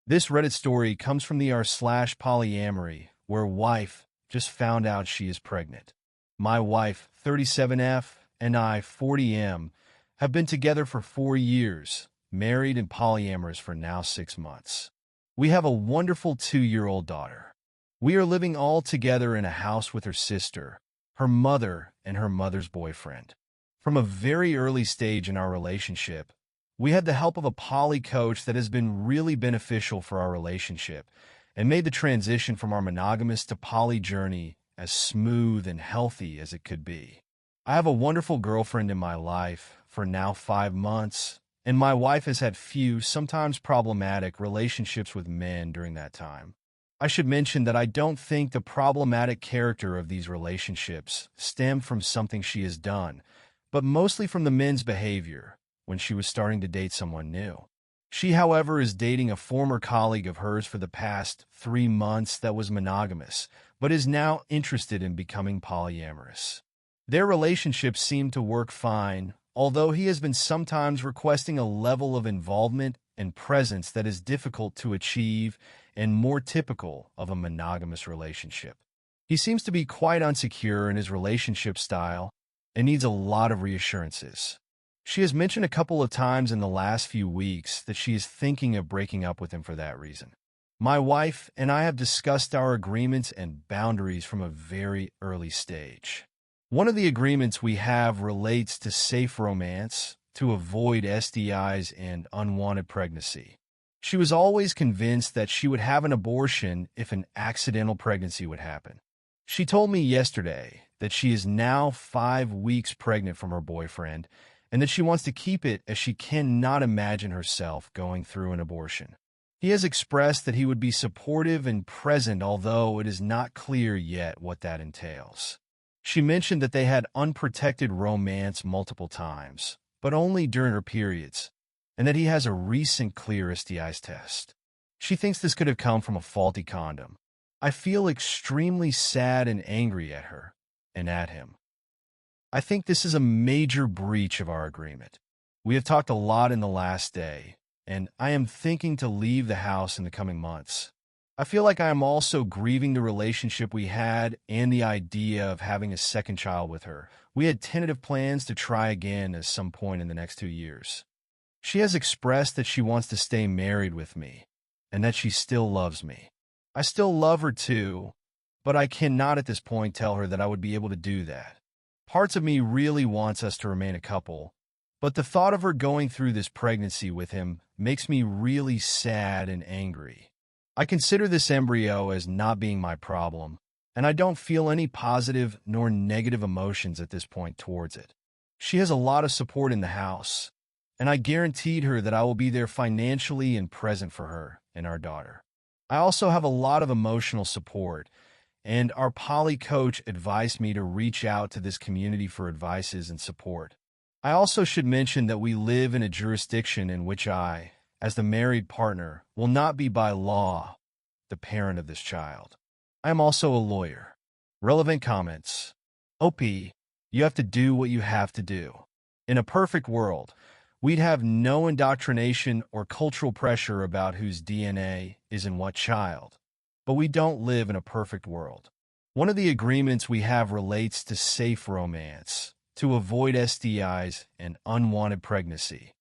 This Reddit story comes from the r/polyamory, where wife just found out she is pregnant. My wife, 37F, and I, 40M, have been together for 4 years, married and polyamorous for now 6 months. We have a wonderful 2-year-old daughter. We are living all together in a house with her sister, her mother, and her mother's boyfriend. From a very early stage in our relationship, we had the help of a poly coach that has been really beneficial for our relationship and made the transition from our monogamous to poly journey as smooth and healthy as it could be. I have a wonderful girlfriend in my life for now 5 months, and my wife has had few, sometimes problematic, relationships with men during that time. I should mention that I don't think the problematic character of these relationships stem from something she has done, but mostly from the men's behavior when she was starting to date someone new. She, however, is dating a former colleague of hers for the past 3 months that was monogamous, but is now interested in becoming polyamorous. Their relationship seemed to work fine, although he has been sometimes requesting a level of involvement and presence that is difficult to achieve and more typical of a monogamous relationship. He seems to be quite insecure in his relationship style and needs a lot of reassurances. She has mentioned a couple of times in the last few weeks that she is thinking of breaking up with him for that reason. My wife and I have discussed our agreements and boundaries from a very early stage. One of the agreements we have relates to safe romance, to avoid STIs and unwanted pregnancy. She was always convinced that she would have an abortion if an accidental pregnancy would happen. She told me yesterday that she is now 5 weeks pregnant from her boyfriend and that she wants to keep it as she cannot imagine herself going through an abortion. He has expressed that he would be supportive and present, although it is not clear yet what that entails. She mentioned that they had unprotected romance multiple times, but only during her periods, and that he has a recent clear STIs test. She thinks this could have come from a faulty condom. I feel extremely sad and angry at her and at him. I think this is a major breach of our agreement. We have talked a lot in the last day, and I am thinking to leave the house in the coming months. I feel like I am also grieving the relationship we had and the idea of having a second child with her. We had tentative plans to try again at some point in the next 2 years. She has expressed that she wants to stay married with me and that she still loves me. I still love her too, but I cannot at this point tell her that I would be able to do that. Parts of me really wants us to remain a couple, but the thought of her going through this pregnancy with him makes me really sad and angry. I consider this embryo as not being my problem, and I don't feel any positive nor negative emotions at this point towards it. She has a lot of support in the house, and I guaranteed her that I will be there financially and present for her and our daughter. I also have a lot of emotional support, and our poly coach advised me to reach out to this community for advices and support. I also should mention that we live in a jurisdiction in which I, as the married partner, will not be by law the parent of this child. I am also a lawyer. Relevant comments. OP, you have to do what you have to do. In a perfect world, we'd have no indoctrination or cultural pressure about whose DNA is in what child. But we don't live in a perfect world. One of the agreements we have relates to safe romance, to avoid STIs and unwanted pregnancy.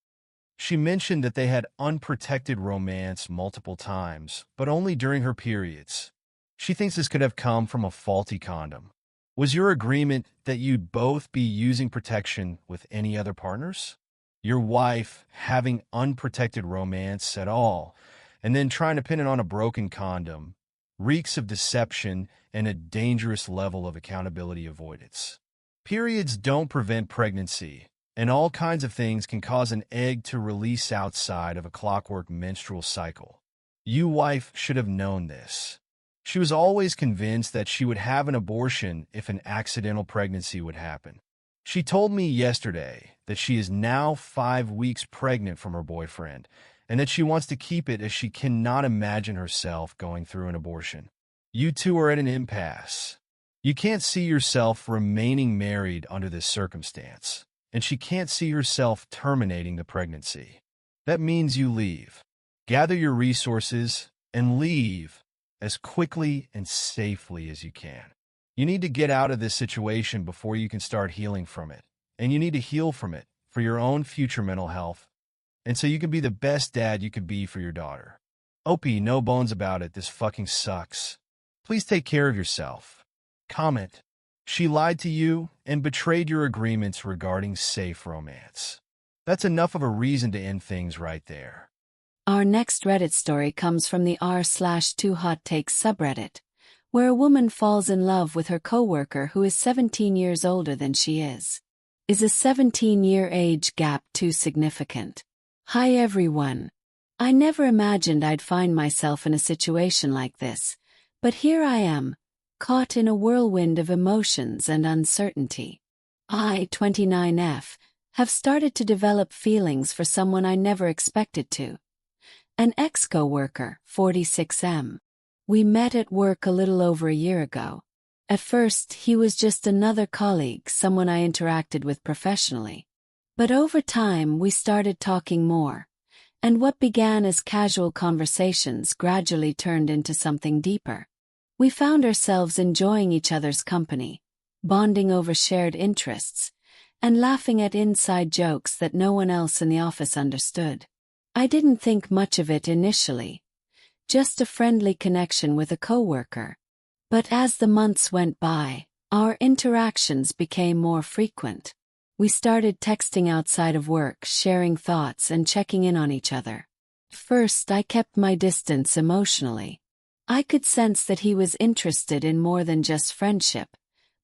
She mentioned that they had unprotected romance multiple times, but only during her periods. She thinks this could have come from a faulty condom. Was your agreement that you'd both be using protection with any other partners? Your wife having unprotected romance at all, and then trying to pin it on a broken condom, reeks of deception and a dangerous level of accountability avoidance. Periods don't prevent pregnancy, and all kinds of things can cause an egg to release outside of a clockwork menstrual cycle. You, wife, should have known this. She was always convinced that she would have an abortion if an accidental pregnancy would happen. She told me yesterday that she is now 5 weeks pregnant from her boyfriend, and that she wants to keep it as she cannot imagine herself going through an abortion. You two are at an impasse. You can't see yourself remaining married under this circumstance, and she can't see herself terminating the pregnancy. That means you leave. Gather your resources and leave as quickly and safely as you can. You need to get out of this situation before you can start healing from it. And you need to heal from it for your own future mental health. And so you can be the best dad you could be for your daughter. OP, no bones about it, this fucking sucks. Please take care of yourself. Comment. She lied to you and betrayed your agreements regarding safe romance. That's enough of a reason to end things right there. Our next Reddit story comes from the r/2hottakes subreddit, where a woman falls in love with her coworker who is 17 years older than she is. Is a 17-year age gap too significant? Hi everyone. I never imagined I'd find myself in a situation like this, but here I am, caught in a whirlwind of emotions and uncertainty. I, 29F, have started to develop feelings for someone I never expected to. An ex-coworker, 46M. We met at work a little over a year ago. At first, he was just another colleague, someone I interacted with professionally. But over time, we started talking more, and what began as casual conversations gradually turned into something deeper. We found ourselves enjoying each other's company, bonding over shared interests, and laughing at inside jokes that no one else in the office understood. I didn't think much of it initially, just a friendly connection with a coworker. But as the months went by, our interactions became more frequent. We started texting outside of work, sharing thoughts and checking in on each other. First, I kept my distance emotionally. I could sense that he was interested in more than just friendship,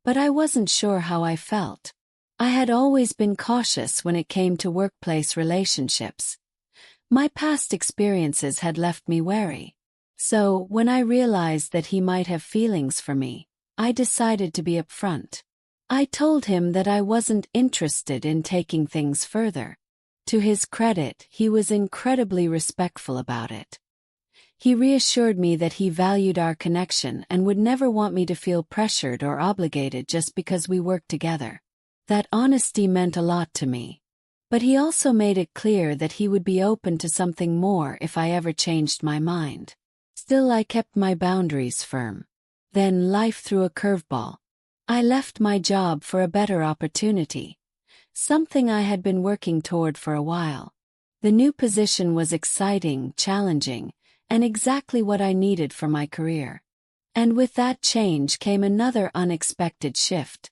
but I wasn't sure how I felt. I had always been cautious when it came to workplace relationships. My past experiences had left me wary. So, when I realized that he might have feelings for me, I decided to be upfront. I told him that I wasn't interested in taking things further. To his credit, he was incredibly respectful about it. He reassured me that he valued our connection and would never want me to feel pressured or obligated just because we worked together. That honesty meant a lot to me. But he also made it clear that he would be open to something more if I ever changed my mind. Still, I kept my boundaries firm. Then life threw a curveball. I left my job for a better opportunity, something I had been working toward for a while. The new position was exciting, challenging, and exactly what I needed for my career. And with that change came another unexpected shift.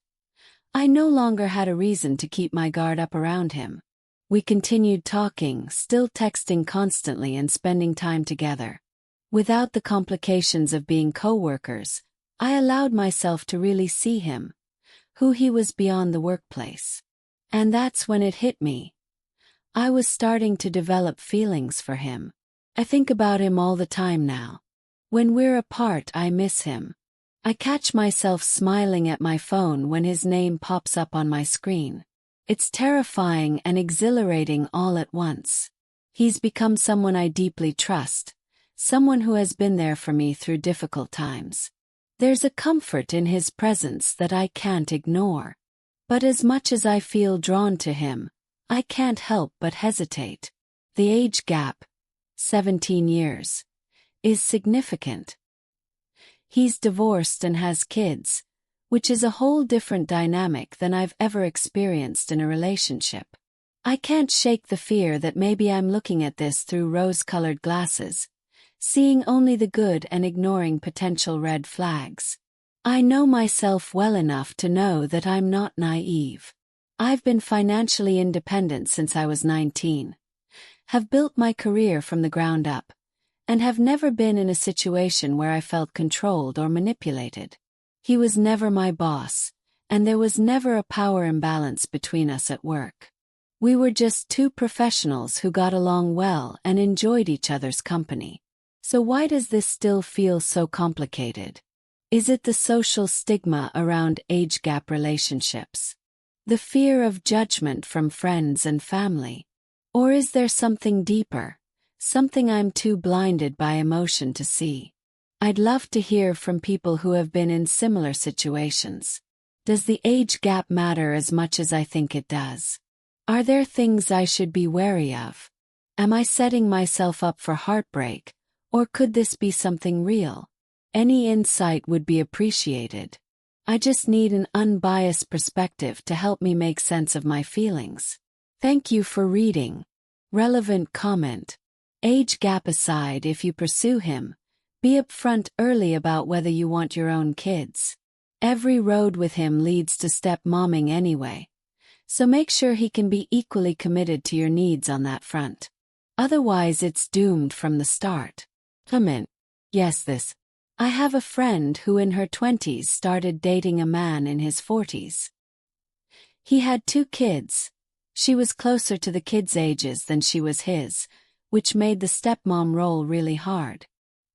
I no longer had a reason to keep my guard up around him. We continued talking, still texting constantly and spending time together. Without the complications of being coworkers, I allowed myself to really see him, who he was beyond the workplace. And that's when it hit me. I was starting to develop feelings for him. I think about him all the time now. When we're apart, I miss him. I catch myself smiling at my phone when his name pops up on my screen. It's terrifying and exhilarating all at once. He's become someone I deeply trust, someone who has been there for me through difficult times. There's a comfort in his presence that I can't ignore. But as much as I feel drawn to him, I can't help but hesitate. The age gap, 17 years, is significant. He's divorced and has kids, which is a whole different dynamic than I've ever experienced in a relationship. I can't shake the fear that maybe I'm looking at this through rose-colored glasses, seeing only the good and ignoring potential red flags. I know myself well enough to know that I'm not naive. I've been financially independent since I was 19, have built my career from the ground up, and have never been in a situation where I felt controlled or manipulated. He was never my boss, and there was never a power imbalance between us at work. We were just two professionals who got along well and enjoyed each other's company. So why does this still feel so complicated? Is it the social stigma around age gap relationships? The fear of judgment from friends and family? Or is there something deeper, something I'm too blinded by emotion to see? I'd love to hear from people who have been in similar situations. Does the age gap matter as much as I think it does? Are there things I should be wary of? Am I setting myself up for heartbreak, or could this be something real? Any insight would be appreciated. I just need an unbiased perspective to help me make sense of my feelings. Thank you for reading. Relevant comment. Age gap aside, if you pursue him, be upfront early about whether you want your own kids. Every road with him leads to stepmomming anyway, so make sure he can be equally committed to your needs on that front. Otherwise, it's doomed from the start. Comment. Yes, this. I have a friend who in her 20s started dating a man in his 40s. He had 2 kids. She was closer to the kids' ages than she was his, which made the stepmom role really hard.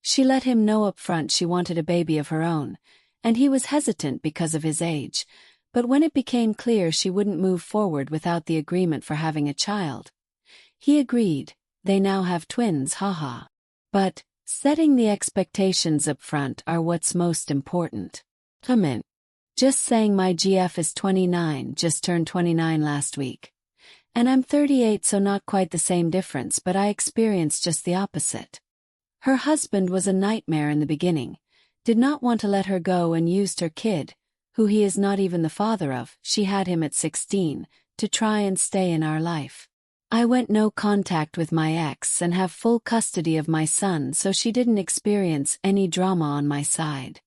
She let him know up front she wanted a baby of her own, and he was hesitant because of his age, but when it became clear she wouldn't move forward without the agreement for having a child, he agreed. They now have twins, haha. But setting the expectations up front are what's most important. Comment. Just saying, my GF is 29, just turned 29 last week. And I'm 38, so not quite the same difference, but I experienced just the opposite. Her husband was a nightmare in the beginning, did not want to let her go and used her kid, who he is not even the father of, she had him at 16, to try and stay in our life. I went no contact with my ex and have full custody of my son, so she didn't experience any drama on my side.